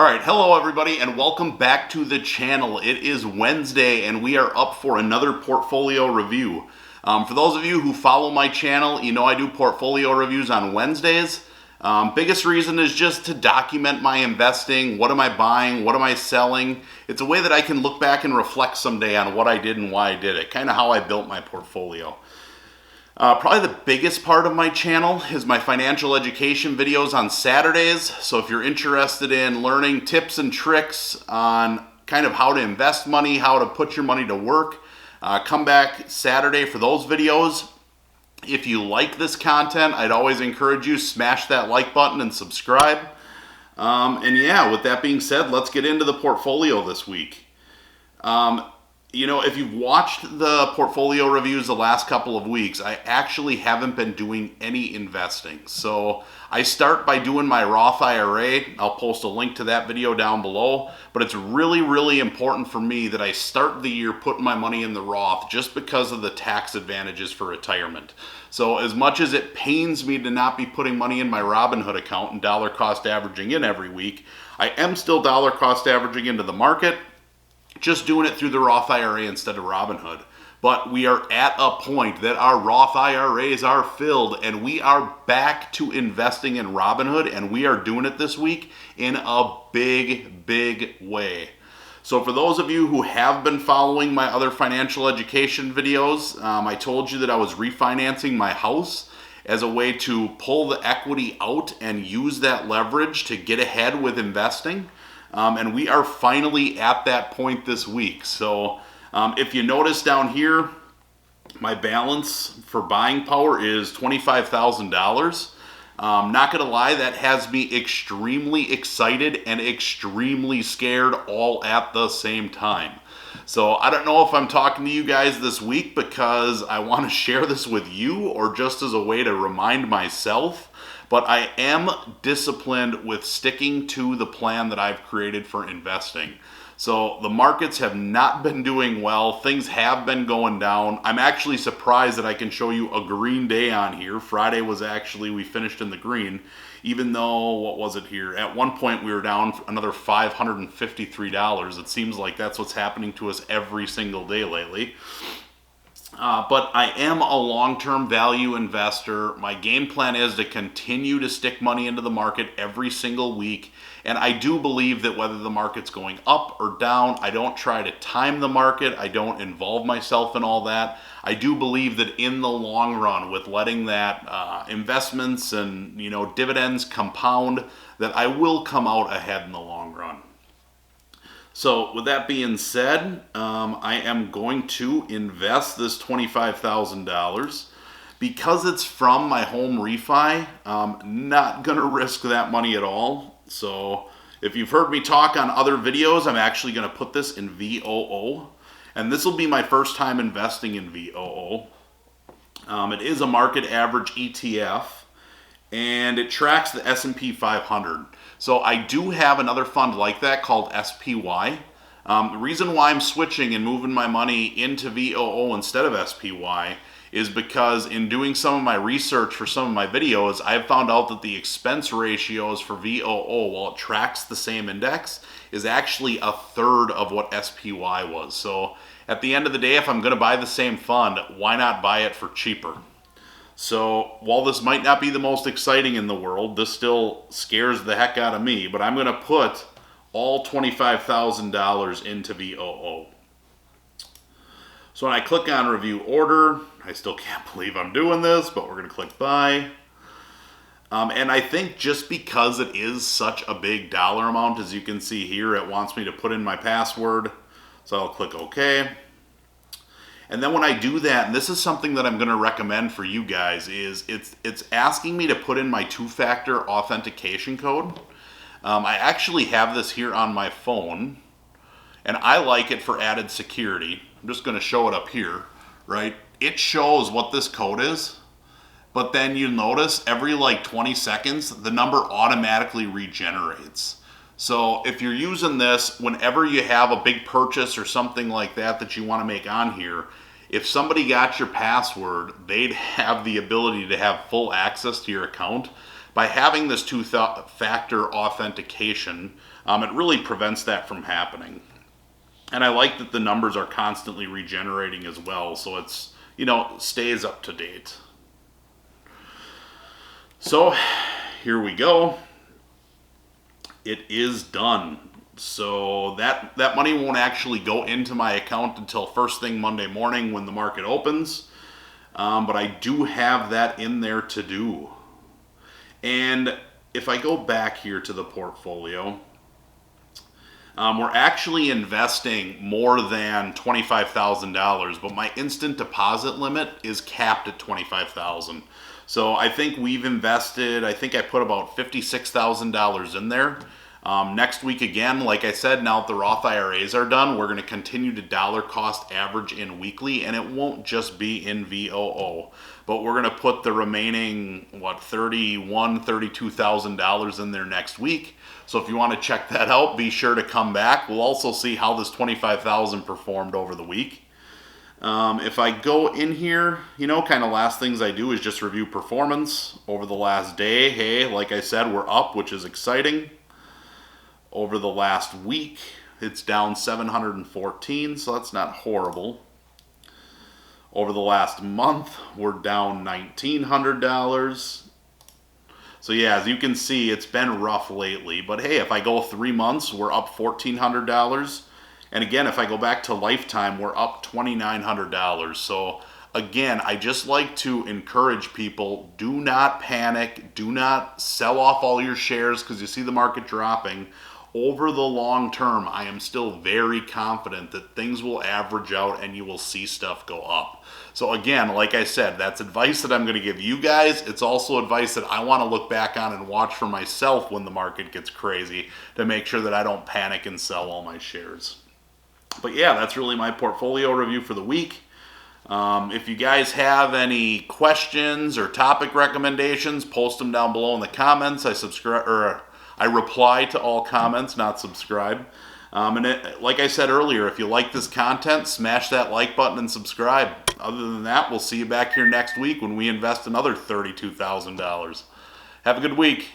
All right, hello everybody and welcome back to the channel. It is Wednesday and we are up for another portfolio review. For those of you who follow my channel, you know I do portfolio reviews on Wednesdays. Biggest reason is just to document my investing. What am I buying? What am I selling? It's a way that I can look back and reflect someday on what I did and why I did it. Kind of how I built my portfolio. Probably the biggest part of my channel is my financial education videos on Saturdays. So if you're interested in learning tips and tricks on kind of how to invest money, how to put your money to work, come back Saturday for those videos. If you like this content, I'd always encourage you, smash that like button and subscribe. And yeah, with that being said, let's get into the portfolio this week. You know, if you've watched the portfolio reviews the last couple of weeks, I actually haven't been doing any investing. So I start by doing my Roth IRA. I'll post a link to that video down below. But it's really, really important for me that I start the year putting my money in the Roth just because of the tax advantages for retirement. So as much as it pains me to not be putting money in my Robinhood account and dollar cost averaging in every week, I am still dollar cost averaging into the market. Just doing it through the Roth IRA instead of Robinhood. But we are at a point that our Roth IRAs are filled and we are back to investing in Robinhood, and we are doing it this week in a big, big way. So for those of you who have been following my other financial education videos, I told you that I was refinancing my house as a way to pull the equity out and use that leverage to get ahead with investing. And we are finally at that point this week. So if you notice down here, my balance for buying power is $25,000. Not going to lie, that has me extremely excited and extremely scared all at the same time. So I don't know if I'm talking to you guys this week because I want to share this with you or just as a way to remind myself. But I am disciplined with sticking to the plan that I've created for investing. So the markets have not been doing well. Things have been going down. I'm actually surprised that I can show you a green day on here. Friday was actually, we finished in the green, even though, what was it here? At one point we were down another $553. It seems like that's what's happening to us every single day lately. But I am a long-term value investor. My game plan is to continue to stick money into the market every single week. And I do believe that whether the market's going up or down, I don't try to time the market. I don't involve myself in all that. I do believe that in the long run, with letting that investments and dividends compound, that I will come out ahead in the long run. So with that being said, I am going to invest this $25,000. Because it's from my home refi, I'm not going to risk that money at all. So if you've heard me talk on other videos, I'm actually going to put this in VOO. And this will be my first time investing in VOO. It is a market average ETF. And it tracks the S&P 500. So I do have another fund like that called SPY. The reason why I'm switching and moving my money into VOO instead of SPY is because in doing some of my research for some of my videos, I've found out that the expense ratios for VOO, while it tracks the same index, is actually a third of what SPY was. So at the end of the day, if I'm going to buy the same fund, why not buy it for cheaper? So while this might not be the most exciting in the world, this still scares the heck out of me, but I'm going to put all $25,000 into VOO. So when I click on review order, I still can't believe I'm doing this, but we're going to click buy. And I think just because it is such a big dollar amount, as you can see here, it wants me to put in my password. So I'll click OK. And then when I do that, and this is something that I'm going to recommend for you guys, is it's asking me to put in my two-factor authentication code. I actually have this here on my phone, and I like it for added security. I'm just going to show it up here, right? It shows what this code is, but then you notice every like 20 seconds, the number automatically regenerates. So if you're using this, whenever you have a big purchase or something like that you want to make on here, if somebody got your password, they'd have the ability to have full access to your account. by having this two-factor authentication, it really prevents that from happening. And I like that the numbers are constantly regenerating as well, so it's, stays up to date. So here we go. It is done. So that money won't actually go into my account until first thing Monday morning when the market opens. But I do have that in there to do. And if I go back here to the portfolio, we're actually investing more than $25,000, but my instant deposit limit is capped at $25,000. So I think we've invested, I think I put about $56,000 in there. Next week again, like I said, now that the Roth IRAs are done, we're going to continue to dollar cost average in weekly, and it won't just be in VOO, but we're going to put the remaining, $32,000 in there next week. So if you want to check that out, be sure to come back. We'll also see how this $25,000 performed over the week. If I go in here, kind of last things I do is just review performance over the last day. Hey, like I said, we're up, which is exciting. Over the last week, it's down 714, so that's not horrible. Over the last month, we're down $1,900. So yeah, as you can see, it's been rough lately. But hey, if I go 3 months, we're up $1,400. And again, if I go back to lifetime, we're up $2,900. So again, I just like to encourage people, do not panic. Do not sell off all your shares because you see the market dropping. Over the long term, I am still very confident that things will average out and you will see stuff go up. So again, like I said, that's advice that I'm going to give you guys. It's also advice that I want to look back on and watch for myself when the market gets crazy to make sure that I don't panic and sell all my shares. But yeah, that's really my portfolio review for the week. If you guys have any questions or topic recommendations, post them down below in the comments. I reply to all comments, not subscribe. Like I said earlier, if you like this content, smash that like button and subscribe. Other than that, we'll see you back here next week when we invest another $32,000. Have a good week.